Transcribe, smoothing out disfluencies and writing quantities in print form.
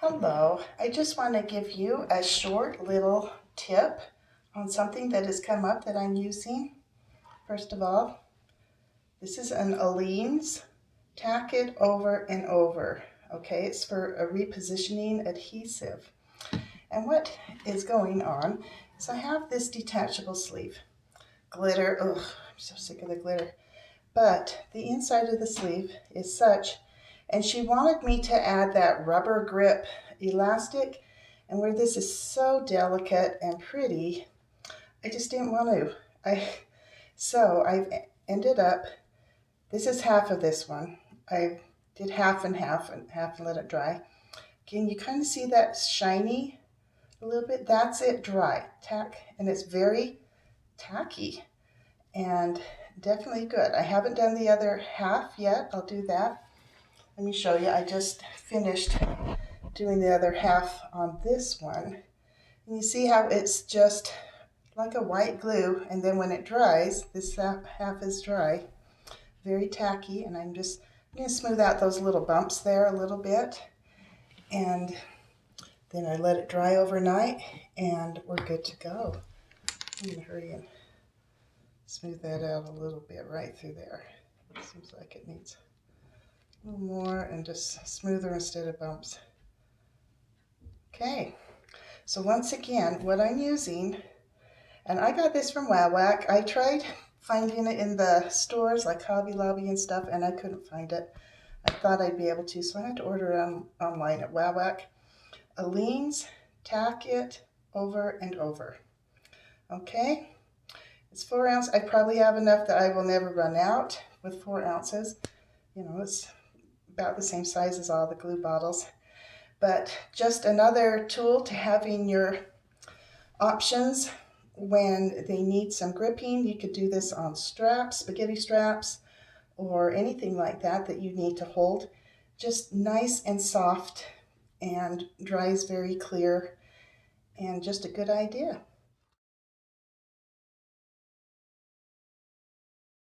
Hello, I just want to give you a short little tip on something that has come up that I'm using. First of all, this is an Aleene's Tack It Over and Over. Okay, it's for a repositioning adhesive. And what is going on is I have this detachable sleeve. Glitter, ugh, I'm so sick of the glitter. But the inside of the sleeve is such, and she wanted me to add that rubber grip elastic, and where this is so delicate and pretty, I just didn't want to. So I've ended up, this is half of this one. I did half and half and let it dry. Can you kind of see that shiny a little bit? That's it dry, tack, and it's very tacky and definitely good. I haven't done the other half yet. I'll do that. Let me show you. I just finished doing the other half on this one. And you see how it's just like a white glue, and then when it dries, this half is dry, very tacky, and I'm just going to smooth out those little bumps there a little bit, and then I let it dry overnight, and we're good to go. I'm going to hurry and smooth that out a little bit right through there. It seems like it needs a little more and just smoother instead of bumps. Okay, so once again, what I'm using, and I got this from WowWack. I tried finding it in the stores like Hobby Lobby and stuff, and I couldn't find it. I thought I'd be able to, so I had to order it online at WowWack. Aleene's Tack It Over and Over. Okay, it's 4 ounces. I probably have enough that I will never run out with 4 ounces. You know, it's about the same size as all the glue bottles. But just another tool to have in your options when they need some gripping. You could do this on straps, spaghetti straps, or anything like that that you need to hold. Just nice and soft and dries very clear, and just a good idea.